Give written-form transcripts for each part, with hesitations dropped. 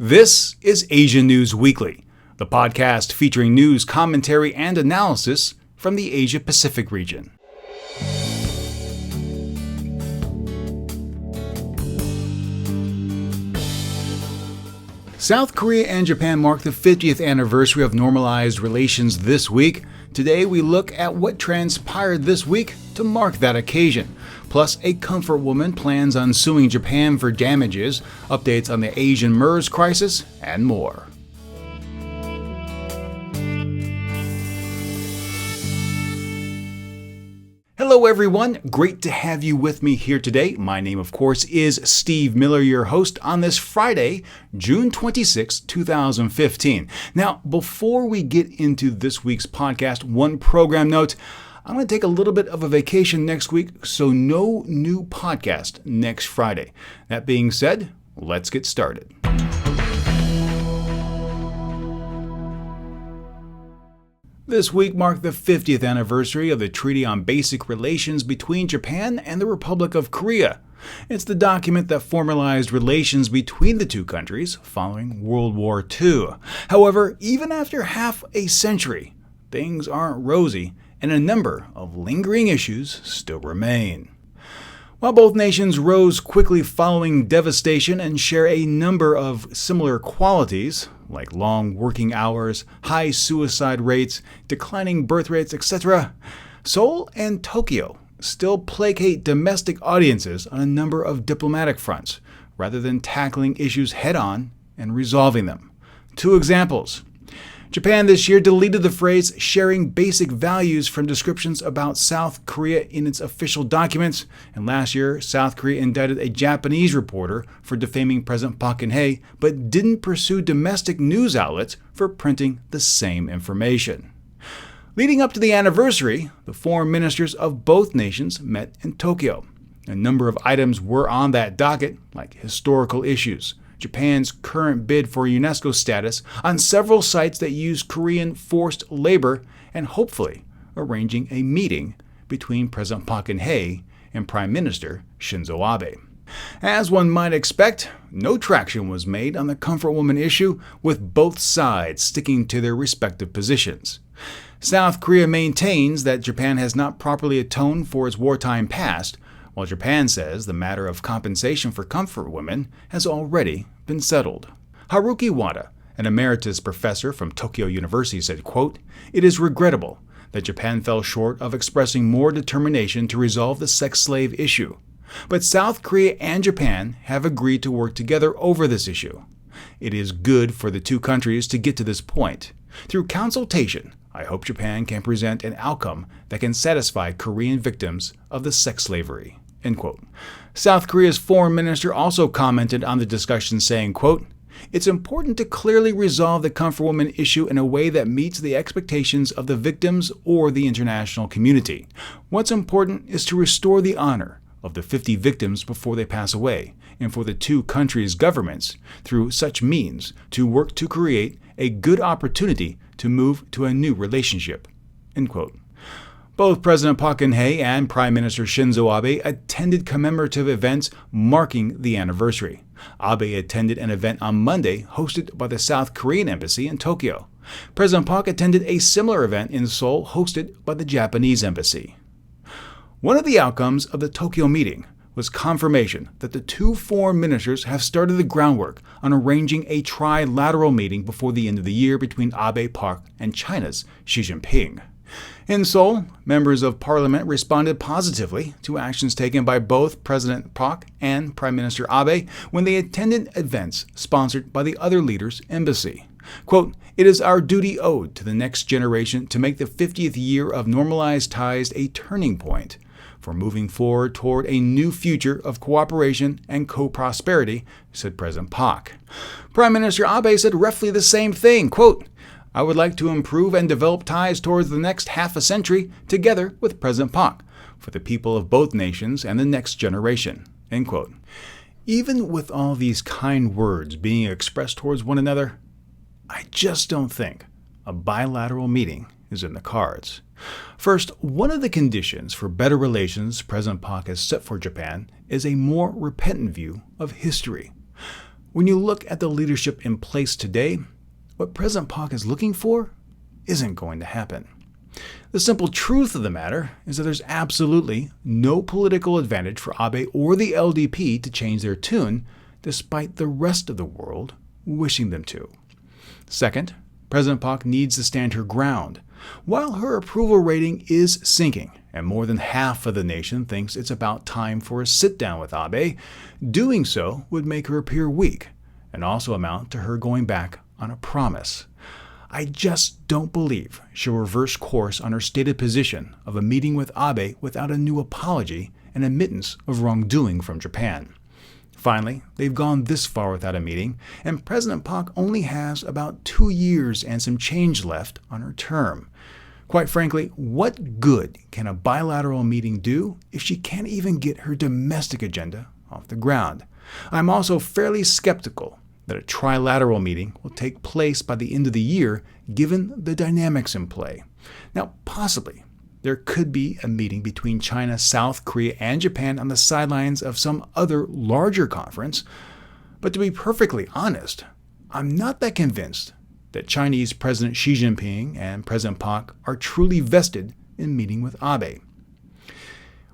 This is Asia News Weekly, the podcast featuring news, commentary, and analysis from the Asia-Pacific region. South Korea and Japan mark the 50th anniversary of normalized relations this week. Today we look at what transpired this week to mark that occasion. Plus, a comfort woman plans on suing Japan for damages, updates on the Asian MERS crisis, and more. Hello everyone, great to have you with me here today. My name, of course, is Steve Miller, your host on this Friday, June 26, 2015. Now, before we get into this week's podcast, one program note. I'm going to take a little bit of a vacation next week, so no new podcast next Friday. That being said, let's get started. This week marked the 50th anniversary of the Treaty on Basic Relations between Japan and the Republic of Korea. It's the document that formalized relations between the two countries following World War II. However, even after half a century, things aren't rosy, and a number of lingering issues still remain. While both nations rose quickly following devastation and share a number of similar qualities, like long working hours, high suicide rates, declining birth rates, etc., Seoul and Tokyo still placate domestic audiences on a number of diplomatic fronts, rather than tackling issues head-on and resolving them. Two examples. Japan this year deleted the phrase sharing basic values from descriptions about South Korea in its official documents, and last year South Korea indicted a Japanese reporter for defaming President Park Geun-hye, but didn't pursue domestic news outlets for printing the same information. Leading up to the anniversary, the foreign ministers of both nations met in Tokyo. A number of items were on that docket, like historical issues, Japan's current bid for UNESCO status on several sites that use Korean forced labor, and hopefully arranging a meeting between President Park Geun-hye and Prime Minister Shinzo Abe. As one might expect, no traction was made on the comfort woman issue, with both sides sticking to their respective positions. South Korea maintains that Japan has not properly atoned for its wartime past, while Japan says the matter of compensation for comfort women has already been settled. Haruki Wada, an emeritus professor from Tokyo University, said, quote, "It is regrettable that Japan fell short of expressing more determination to resolve the sex slave issue. But South Korea and Japan have agreed to work together over this issue. It is good for the two countries to get to this point. Through consultation, I hope Japan can present an outcome that can satisfy Korean victims of the sex slavery." End quote. South Korea's foreign minister also commented on the discussion, saying, quote, "It's important to clearly resolve the comfort woman issue in a way that meets the expectations of the victims or the international community. What's important is to restore the honor of the 50 victims before they pass away, and for the two countries' governments, through such means, to work to create a good opportunity to move to a new relationship." End quote. Both President Park Geun-hye and Prime Minister Shinzo Abe attended commemorative events marking the anniversary. Abe attended an event on Monday hosted by the South Korean Embassy in Tokyo. President Park attended a similar event in Seoul hosted by the Japanese Embassy. One of the outcomes of the Tokyo meeting was confirmation that the two foreign ministers have started the groundwork on arranging a trilateral meeting before the end of the year between Abe, Park, and China's Xi Jinping. In Seoul, members of parliament responded positively to actions taken by both President Park and Prime Minister Abe when they attended events sponsored by the other leader's embassy. Quote, "It is our duty owed to the next generation to make the 50th year of normalized ties a turning point for moving forward toward a new future of cooperation and co-prosperity," said President Park. Prime Minister Abe said roughly the same thing, quote, "I would like to improve and develop ties towards the next half a century together with President Park for the people of both nations and the next generation." End quote. Even with all these kind words being expressed towards one another, I just don't think a bilateral meeting is in the cards. First, one of the conditions for better relations President Park has set for Japan is a more repentant view of history. When you look at the leadership in place today, what President Park is looking for isn't going to happen. The simple truth of the matter is that there's absolutely no political advantage for Abe or the LDP to change their tune, despite the rest of the world wishing them to. Second, President Park needs to stand her ground. While her approval rating is sinking, and more than half of the nation thinks it's about time for a sit-down with Abe, doing so would make her appear weak, and also amount to her going back on a promise. I just don't believe she'll reverse course on her stated position of a meeting with Abe without a new apology and admittance of wrongdoing from Japan. Finally, they've gone this far without a meeting, and President Park only has about 2 years and some change left on her term. Quite frankly, what good can a bilateral meeting do if she can't even get her domestic agenda off the ground? I'm also fairly skeptical that a trilateral meeting will take place by the end of the year, given the dynamics in play. Now, possibly, there could be a meeting between China, South Korea, and Japan on the sidelines of some other larger conference. But to be perfectly honest, I'm not that convinced that Chinese President Xi Jinping and President Park are truly vested in meeting with Abe.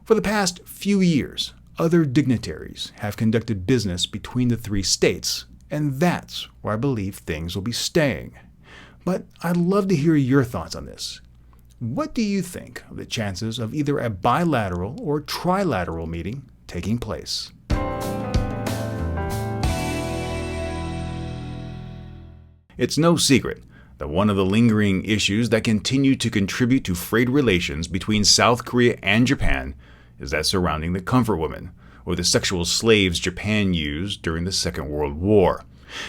For the past few years, other dignitaries have conducted business between the three states, and that's where I believe things will be staying. But I'd love to hear your thoughts on this. What do you think of the chances of either a bilateral or trilateral meeting taking place? It's no secret that one of the lingering issues that continue to contribute to frayed relations between South Korea and Japan is that surrounding the comfort women, or the sexual slaves Japan used during the Second World War.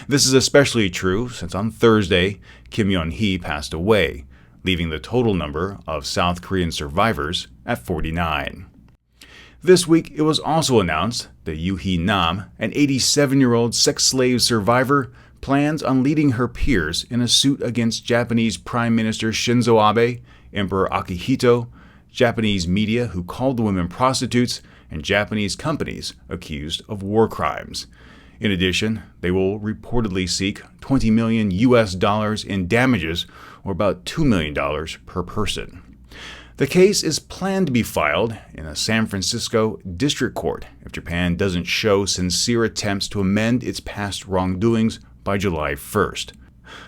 This is especially true since on Thursday, Kim Yon-hee passed away, leaving the total number of South Korean survivors at 49. This week, it was also announced that Yoo-hee Nam, an 87-year-old sex slave survivor, plans on leading her peers in a suit against Japanese Prime Minister Shinzo Abe, Emperor Akihito, Japanese media who called the women prostitutes, and Japanese companies accused of war crimes. In addition, they will reportedly seek $20 million in damages, or about $2 million per person. The case is planned to be filed in a San Francisco district court if Japan doesn't show sincere attempts to amend its past wrongdoings by July 1st.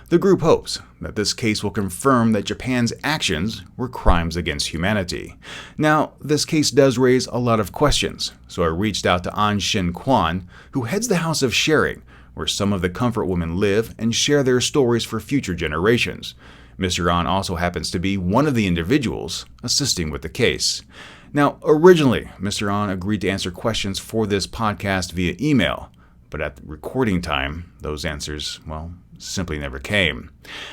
The group hopes that this case will confirm that Japan's actions were crimes against humanity. Now, this case does raise a lot of questions, so I reached out to An Shin Kwan, who heads the House of Sharing, where some of the comfort women live and share their stories for future generations. Mr. An also happens to be one of the individuals assisting with the case. Now, originally, Mr. An agreed to answer questions for this podcast via email, but at the recording time, those answers, simply never came.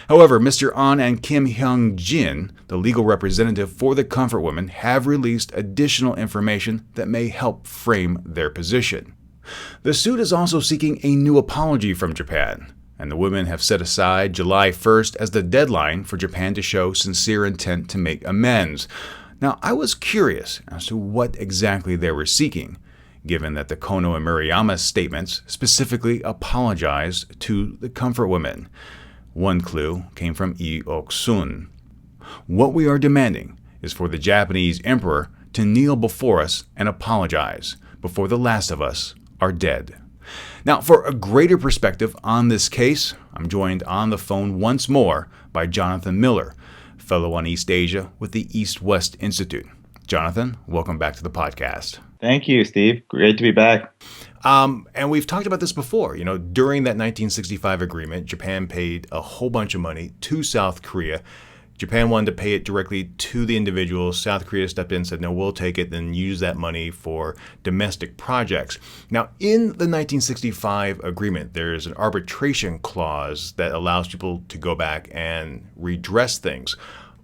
However, Mr. An and Kim Hyung-jin, the legal representative for the comfort women, have released additional information that may help frame their position. The suit is also seeking a new apology from Japan, and the women have set aside July 1st as the deadline for Japan to show sincere intent to make amends. Now, I was curious as to what exactly they were seeking, given that the Kono and Murayama statements specifically apologized to the comfort women. One clue came from Lee Ok-sun. What we are demanding is for the Japanese emperor to kneel before us and apologize before the last of us are dead. Now, for a greater perspective on this case, I'm joined on the phone once more by Jonathan Miller, fellow on East Asia with the EastWest Institute. Jonathan, welcome back to the podcast. Thank you, Steve. Great to be back. And we've talked about this before. During that 1965 agreement, Japan paid a whole bunch of money to South Korea. Japan wanted to pay it directly to the individuals. South Korea stepped in and said, no, we'll take it, then use that money for domestic projects. Now, in the 1965 agreement, there's an arbitration clause that allows people to go back and redress things.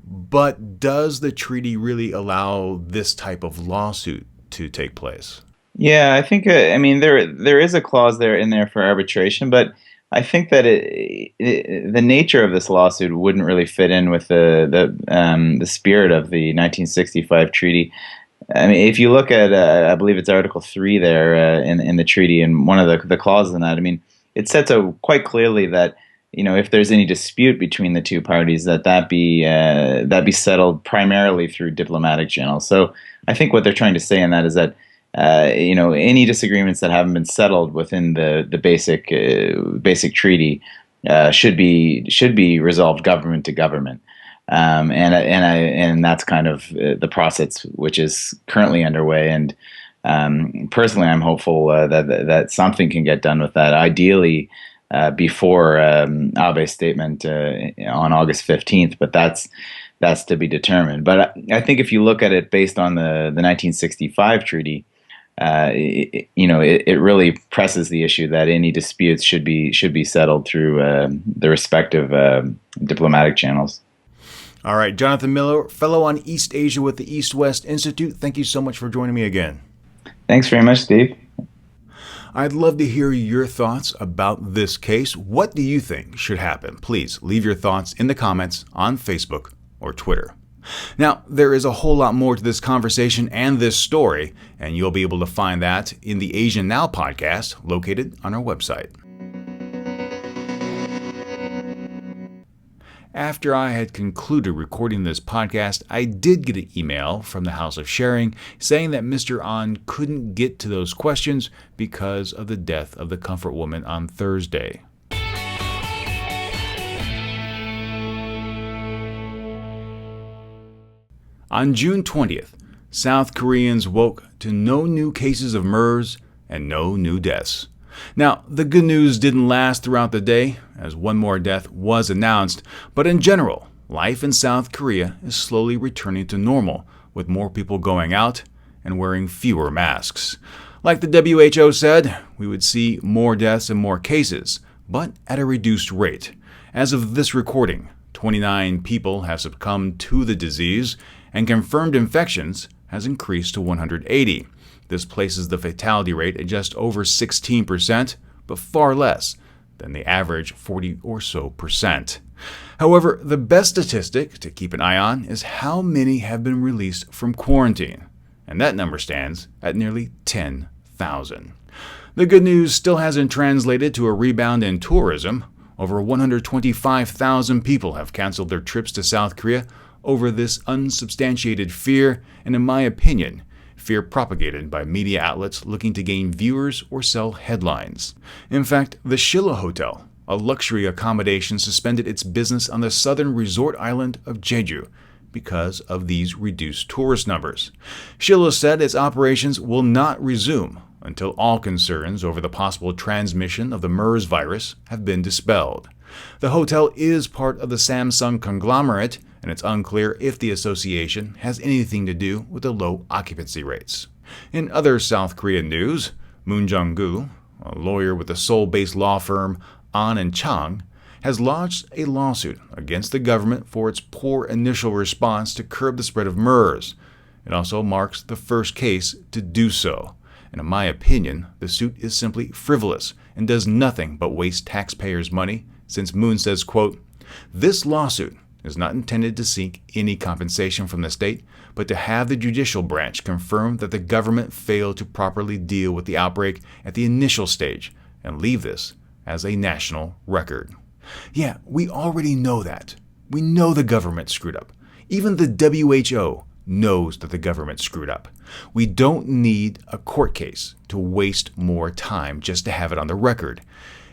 But does the treaty really allow this type of lawsuit to take place? Yeah, I think there is a clause in there for arbitration, but I think that the nature of this lawsuit wouldn't really fit in with the spirit of the 1965 treaty. I mean, if you look at I believe it's Article 3 there in the treaty, and one of the clauses in that, it sets out quite clearly that if there's any dispute between the two parties, that be settled primarily through diplomatic channels. So I think what they're trying to say in that is that any disagreements that haven't been settled within the basic treaty should be resolved government to government. And that's kind of the process which is currently underway. And personally, I'm hopeful that something can get done with that. Ideally, before Abe's statement on August 15th, but that's to be determined. But I think if you look at it based on the 1965 treaty, it really presses the issue that any disputes should be settled through the respective diplomatic channels. All right, Jonathan Miller, fellow on East Asia with the EastWest Institute, thank you so much for joining me again. Thanks very much, Steve. I'd love to hear your thoughts about this case. What do you think should happen? Please leave your thoughts in the comments on Facebook or Twitter. Now, there is a whole lot more to this conversation and this story, and you'll be able to find that in the Asian Now podcast located on our website. After I had concluded recording this podcast, I did get an email from the House of Sharing saying that Mr. An couldn't get to those questions because of the death of the comfort woman on Thursday. On June 20th, South Koreans woke to no new cases of MERS and no new deaths. Now, the good news didn't last throughout the day, as one more death was announced, but in general, life in South Korea is slowly returning to normal, with more people going out and wearing fewer masks. Like the WHO said, we would see more deaths and more cases, but at a reduced rate. As of this recording, 29 people have succumbed to the disease, and confirmed infections has increased to 180. This places the fatality rate at just over 16%, but far less than the average 40 or so percent. However, the best statistic to keep an eye on is how many have been released from quarantine, and that number stands at nearly 10,000. The good news still hasn't translated to a rebound in tourism. Over 125,000 people have canceled their trips to South Korea over this unsubstantiated fear, and in my opinion, fear propagated by media outlets looking to gain viewers or sell headlines. In fact, the Shilla Hotel, a luxury accommodation, suspended its business on the southern resort island of Jeju because of these reduced tourist numbers. Shilla said its operations will not resume until all concerns over the possible transmission of the MERS virus have been dispelled. The hotel is part of the Samsung conglomerate, and it's unclear if the association has anything to do with the low occupancy rates. In other South Korean news, Moon Jung-gu, a lawyer with the Seoul-based law firm An & Chang, has lodged a lawsuit against the government for its poor initial response to curb the spread of MERS. It also marks the first case to do so. And in my opinion, the suit is simply frivolous and does nothing but waste taxpayers' money, since Moon says, quote, "This lawsuit is not intended to seek any compensation from the state, but to have the judicial branch confirm that the government failed to properly deal with the outbreak at the initial stage and leave this as a national record." Yeah, we already know that. We know the government screwed up. Even the WHO knows that the government screwed up. We don't need a court case to waste more time just to have it on the record.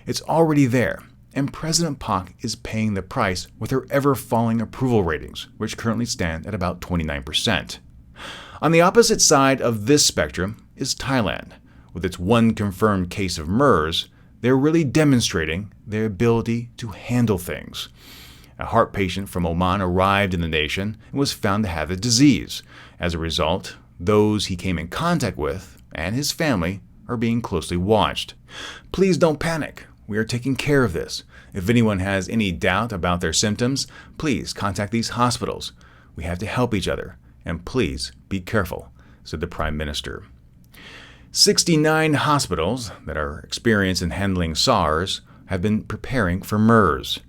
It's already there. And President Park is paying the price with her ever-falling approval ratings, which currently stand at about 29%. On the opposite side of this spectrum is Thailand. With its one confirmed case of MERS, they're really demonstrating their ability to handle things. A heart patient from Oman arrived in the nation and was found to have the disease. As a result, those he came in contact with and his family are being closely watched. Please don't panic. We are taking care of this. If anyone has any doubt about their symptoms, please contact these hospitals. We have to help each other, and please be careful, said the Prime Minister. 69 hospitals that are experienced in handling SARS have been preparing for MERS.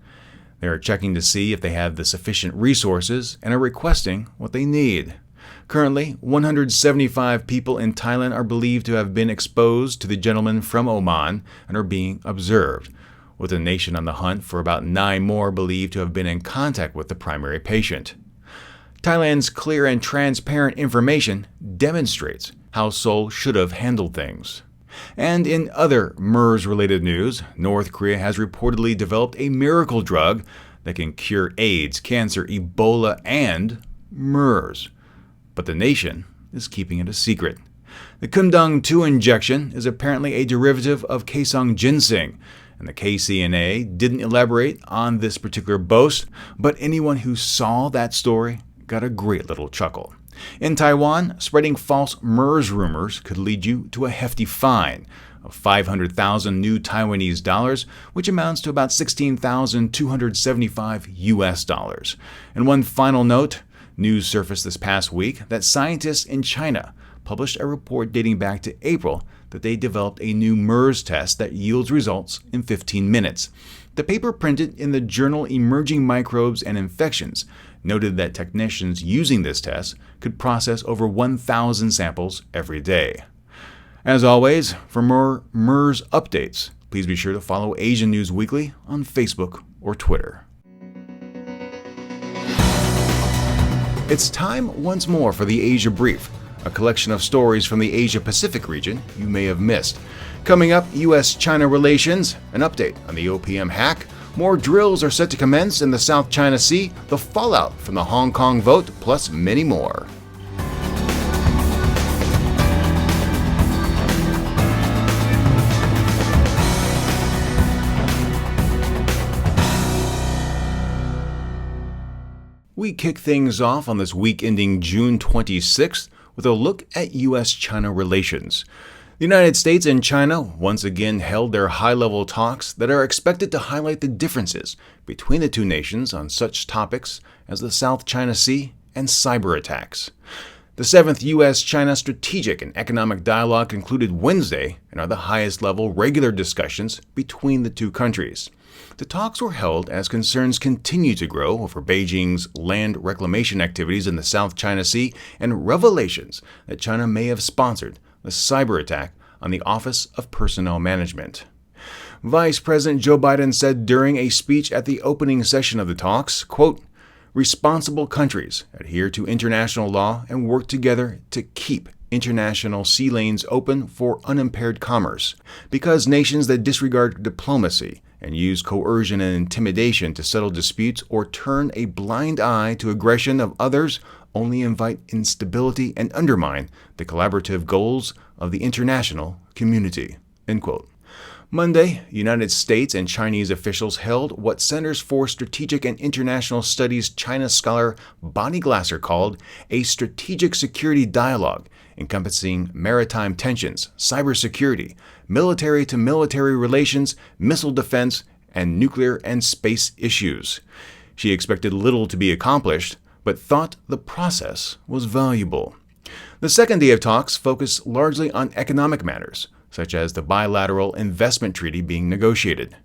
They are checking to see if they have the sufficient resources and are requesting what they need. Currently, 175 people in Thailand are believed to have been exposed to the gentleman from Oman and are being observed, with the nation on the hunt for about 9 more believed to have been in contact with the primary patient. Thailand's clear and transparent information demonstrates how Seoul should have handled things. And in other MERS-related news, North Korea has reportedly developed a miracle drug that can cure AIDS, cancer, Ebola, and MERS. But the nation is keeping it a secret. The Kumdong-2 injection is apparently a derivative of Kaesong ginseng, and the KCNA didn't elaborate on this particular boast, but anyone who saw that story got a great little chuckle. In Taiwan, spreading false MERS rumors could lead you to a hefty fine of 500,000 new Taiwanese dollars, which amounts to about 16,275 US dollars. And one final note, news surfaced this past week that scientists in China published a report dating back to April that they developed a new MERS test that yields results in 15 minutes. The paper, printed in the journal Emerging Microbes and Infections, noted that technicians using this test could process over 1,000 samples every day. As always, for more MERS updates, please be sure to follow Asian News Weekly on Facebook or Twitter. It's time once more for the Asia Brief, a collection of stories from the Asia-Pacific region you may have missed. Coming up, U.S.-China relations, an update on the OPM hack, more drills are set to commence in the South China Sea, the fallout from the Hong Kong vote, plus many more. We kick things off on this week ending June 26th with a look at U.S.-China relations. The United States and China once again held their high-level talks that are expected to highlight the differences between the two nations on such topics as the South China Sea and cyber attacks. The 7th U.S.-China Strategic and Economic Dialogue concluded Wednesday and are the highest-level regular discussions between the two countries. The talks were held as concerns continue to grow over Beijing's land reclamation activities in the South China Sea and revelations that China may have sponsored the cyber attack on the Office of Personnel Management. Vice President Joe Biden said during a speech at the opening session of the talks, quote, "Responsible countries adhere to international law and work together to keep international sea lanes open for unimpaired commerce, because nations that disregard diplomacy and use coercion and intimidation to settle disputes or turn a blind eye to aggression of others only invite instability and undermine the collaborative goals of the international community." End quote. Monday, United States and Chinese officials held what Centers for Strategic and International Studies China scholar Bonnie Glasser called a strategic security dialogue encompassing maritime tensions, cybersecurity, military-to-military relations, missile defense, and nuclear and space issues. She expected little to be accomplished, but thought the process was valuable. The second day of talks focused largely on economic matters, such as the bilateral investment treaty being negotiated.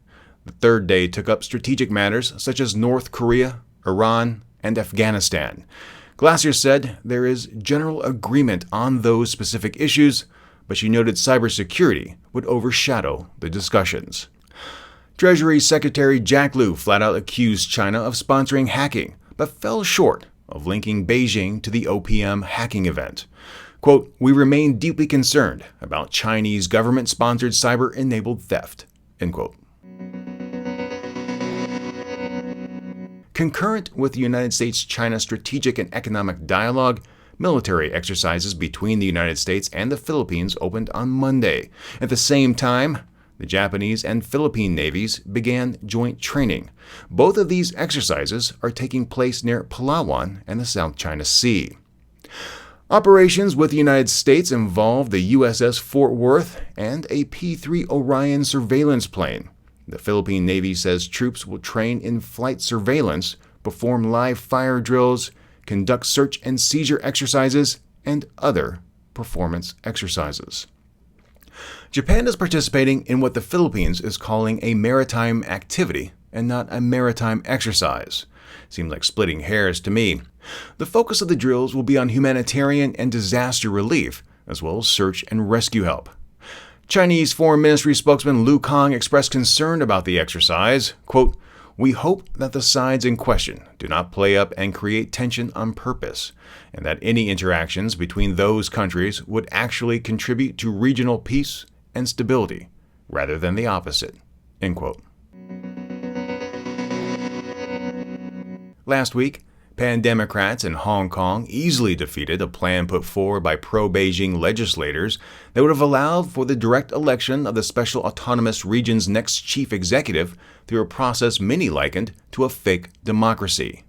The third day took up strategic matters such as North Korea, Iran, and Afghanistan. Glasser said there is general agreement on those specific issues, but she noted cybersecurity would overshadow the discussions. Treasury Secretary Jack Lew flat out accused China of sponsoring hacking, but fell short of linking Beijing to the OPM hacking event. Quote, "We remain deeply concerned about Chinese government-sponsored cyber-enabled theft." End quote. Concurrent with the United States-China Strategic and Economic Dialogue, military exercises between the United States and the Philippines opened on Monday. At the same time, the Japanese and Philippine navies began joint training. Both of these exercises are taking place near Palawan and the South China Sea. Operations with the United States involve the USS Fort Worth and a P-3 Orion surveillance plane. The Philippine Navy says troops will train in flight surveillance, perform live fire drills, conduct search and seizure exercises, and other performance exercises. Japan is participating in what the Philippines is calling a maritime activity and not a maritime exercise. Seems like splitting hairs to me. The focus of the drills will be on humanitarian and disaster relief, as well as search and rescue help. Chinese Foreign Ministry spokesman Lu Kang expressed concern about the exercise. Quote, "We hope that the sides in question do not play up and create tension on purpose, and that any interactions between those countries would actually contribute to regional peace and stability, rather than the opposite." End quote. Last week, Pan-Democrats in Hong Kong easily defeated a plan put forward by pro-Beijing legislators that would have allowed for the direct election of the Special Autonomous Region's next chief executive through a process many likened to a fake democracy.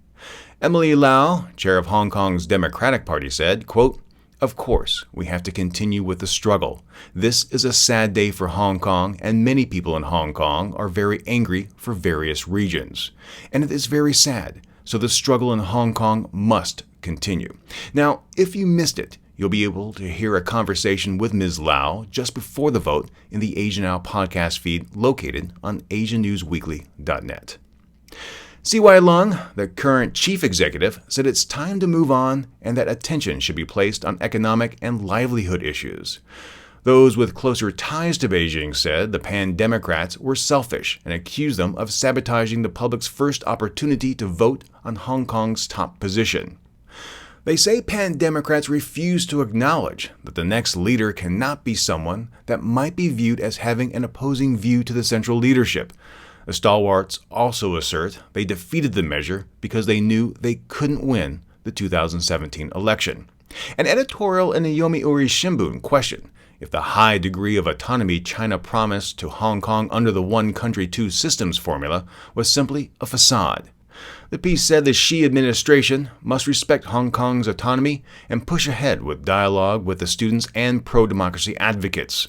Emily Lau, chair of Hong Kong's Democratic Party, said, quote, "Of course, we have to continue with the struggle. This is a sad day for Hong Kong, and many people in Hong Kong are very angry for various reasons. And it is very sad. So the struggle in Hong Kong must continue." Now, if you missed it, you'll be able to hear a conversation with Ms. Lau just before the vote in the Asia Now podcast feed located on asianewsweekly.net. CY Lung, the current chief executive, said it's time to move on and that attention should be placed on economic and livelihood issues. Those with closer ties to Beijing said the Pan-Democrats were selfish and accused them of sabotaging the public's first opportunity to vote on Hong Kong's top position. They say Pan-Democrats refuse to acknowledge that the next leader cannot be someone that might be viewed as having an opposing view to the central leadership. The stalwarts also assert they defeated the measure because they knew they couldn't win the 2017 election. An editorial in the Yomiuri Shimbun questioned if the high degree of autonomy China promised to Hong Kong under the one country, two systems formula was simply a facade. The piece said the Xi administration must respect Hong Kong's autonomy and push ahead with dialogue with the students and pro-democracy advocates.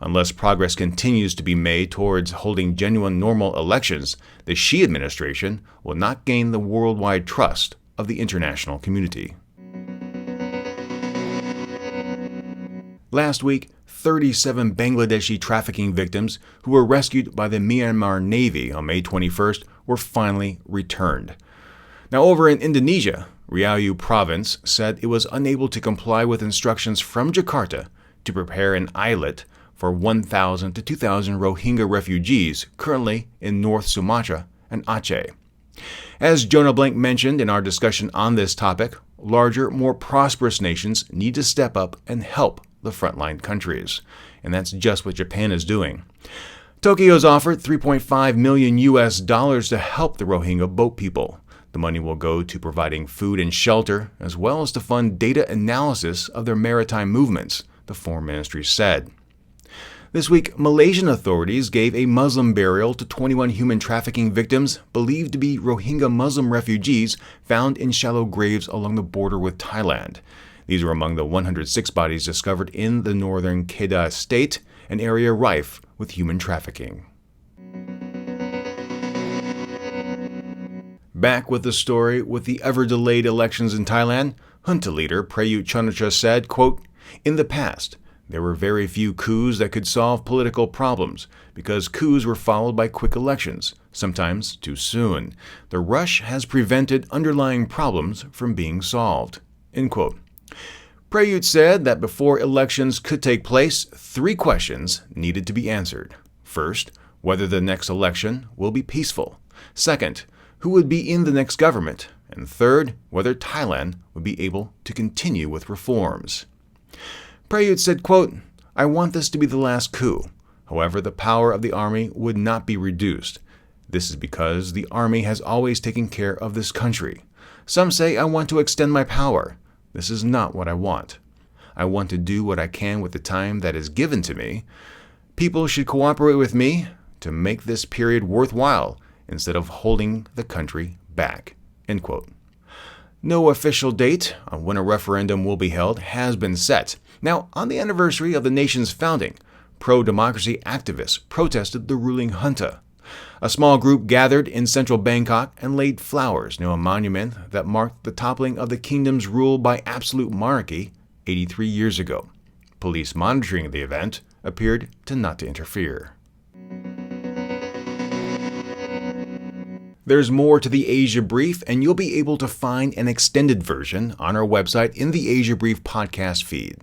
Unless progress continues to be made towards holding genuine normal elections, the Xi administration will not gain the worldwide trust of the international community. Last week, 37 Bangladeshi trafficking victims who were rescued by the Myanmar Navy on May 21st were finally returned. Now, over in Indonesia, Riau Province said it was unable to comply with instructions from Jakarta to prepare an islet for 1,000 to 2,000 Rohingya refugees currently in North Sumatra and Aceh. As Jonah Blank mentioned in our discussion on this topic, larger, more prosperous nations need to step up and help the frontline countries. And that's just what Japan is doing. Tokyo's offered $3.5 million to help the Rohingya boat people. The money will go to providing food and shelter, as well as to fund data analysis of their maritime movements, the Foreign Ministry said. This week, Malaysian authorities gave a Muslim burial to 21 human trafficking victims believed to be Rohingya Muslim refugees found in shallow graves along the border with Thailand. These were among the 106 bodies discovered in the northern Kedah state, an area rife with human trafficking. Back with the story with the ever-delayed elections in Thailand, junta leader Prayut Chan-o-cha said, quote, "In the past, there were very few coups that could solve political problems because coups were followed by quick elections, sometimes too soon. The rush has prevented underlying problems from being solved." End quote. Prayut said that before elections could take place, 3 questions needed to be answered. First, whether the next election will be peaceful. Second, who would be in the next government. And third, whether Thailand would be able to continue with reforms. Prayut said, quote, "I want this to be the last coup. However, the power of the army would not be reduced. This is because the army has always taken care of this country. Some say I want to extend my power. This is not what I want. I want to do what I can with the time that is given to me. People should cooperate with me to make this period worthwhile instead of holding the country back." End quote. No official date on when a referendum will be held has been set. Now, on the anniversary of the nation's founding, pro-democracy activists protested the ruling junta. A small group gathered in central Bangkok and laid flowers near a monument that marked the toppling of the kingdom's rule by absolute monarchy 83 years ago. Police monitoring the event appeared to not interfere. There's more to the Asia Brief, and you'll be able to find an extended version on our website in the Asia Brief podcast feed.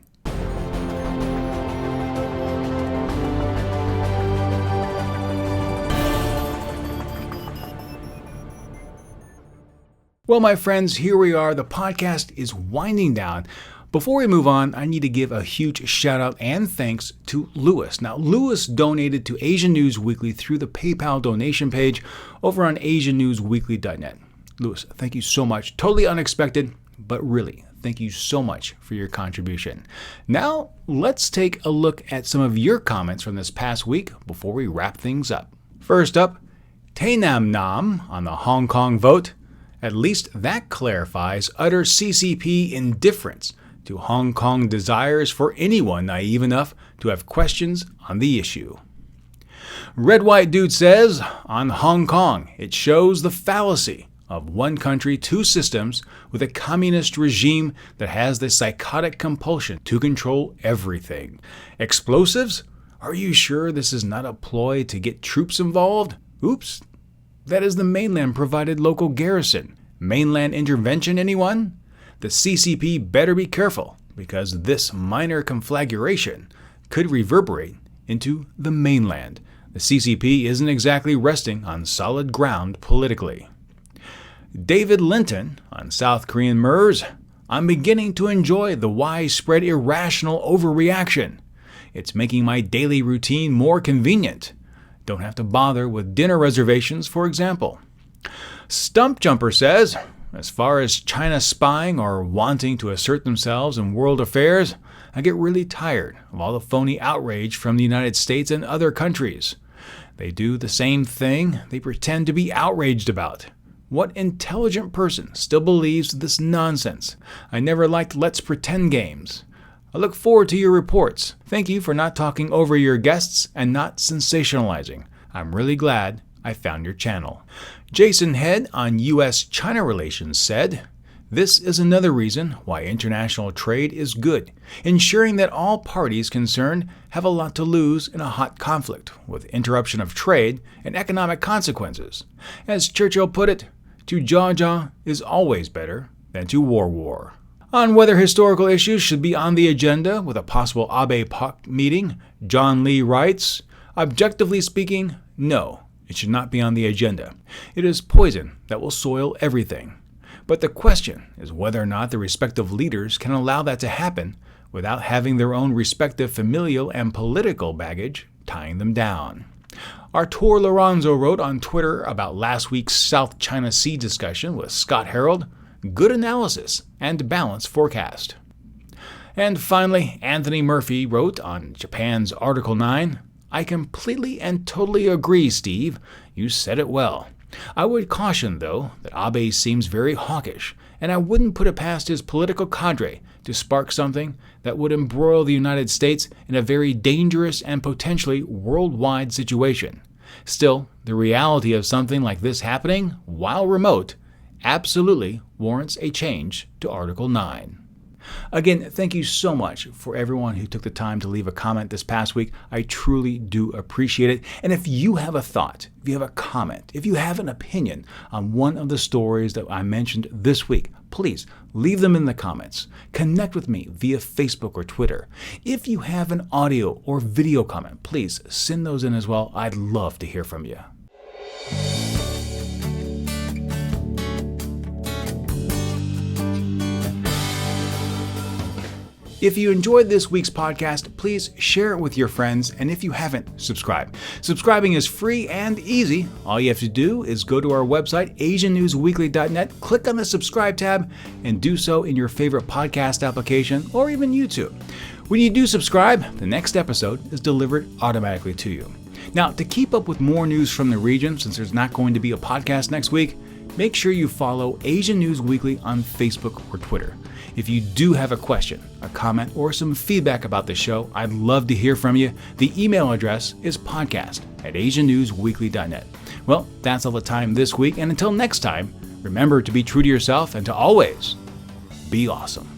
Well, my friends, here we are. The podcast is winding down. Before we move on, I need to give a huge shout out and thanks to Lewis. Now, Lewis donated to Asia News Weekly through the PayPal donation page over on asianewsweekly.net. Lewis, thank you so much. Totally unexpected, but really, thank you so much for your contribution. Now, let's take a look at some of your comments from this past week before we wrap things up. First up, Tainam Nam on the Hong Kong vote. At least that clarifies utter CCP indifference to Hong Kong desires for anyone naive enough to have questions on the issue. Red White Dude says, on Hong Kong, it shows the fallacy of one country, two systems with a communist regime that has the psychotic compulsion to control everything. Explosives? Are you sure this is not a ploy to get troops involved? Oops. That is the mainland provided local garrison. Mainland intervention, anyone? The CCP better be careful, because this minor conflagration could reverberate into the mainland. The CCP isn't exactly resting on solid ground politically. David Linton on South Korean MERS. I'm beginning to enjoy the widespread irrational overreaction. It's making my daily routine more convenient. Don't have to bother with dinner reservations, for example. Stump Jumper says, as far as China spying or wanting to assert themselves in world affairs, I get really tired of all the phony outrage from the United States and other countries. They do the same thing they pretend to be outraged about. What intelligent person still believes this nonsense? I never liked let's pretend games. I look forward to your reports. Thank you for not talking over your guests and not sensationalizing. I'm really glad I found your channel. Jason Head on U.S.-China relations said, this is another reason why international trade is good, ensuring that all parties concerned have a lot to lose in a hot conflict, with interruption of trade and economic consequences. As Churchill put it, to jaw is always better than to war. On whether historical issues should be on the agenda with a possible Abe-Pak meeting, John Lee writes, objectively speaking, no, it should not be on the agenda. It is poison that will soil everything. But the question is whether or not the respective leaders can allow that to happen without having their own respective familial and political baggage tying them down. Artur Lorenzo wrote on Twitter about last week's South China Sea discussion with Scott Harold, good analysis and balanced forecast. And finally, Anthony Murphy wrote on Japan's Article 9, I completely and totally agree, Steve. You said it well. I would caution, though, that Abe seems very hawkish, and I wouldn't put it past his political cadre to spark something that would embroil the United States in a very dangerous and potentially worldwide situation. Still, the reality of something like this happening, while remote, absolutely warrants a change to Article 9. Again, thank you so much for everyone who took the time to leave a comment this past week. I truly do appreciate it. And if you have a thought, if you have a comment, if you have an opinion on one of the stories that I mentioned this week, please leave them in the comments. Connect with me via Facebook or Twitter. If you have an audio or video comment, please send those in as well. I'd love to hear from you. If you enjoyed this week's podcast, please share it with your friends, and if you haven't, subscribe. Subscribing is free and easy. All you have to do is go to our website, asiannewsweekly.net, click on the subscribe tab, and do so in your favorite podcast application or even YouTube. When you do subscribe, the next episode is delivered automatically to you. Now, to keep up with more news from the region, since there's not going to be a podcast next week, make sure you follow Asian News Weekly on Facebook or Twitter. If you do have a question, a comment, or some feedback about the show, I'd love to hear from you. The email address is podcast@asiannewsweekly.net. Well, that's all the time this week, and until next time, remember to be true to yourself and to always be awesome.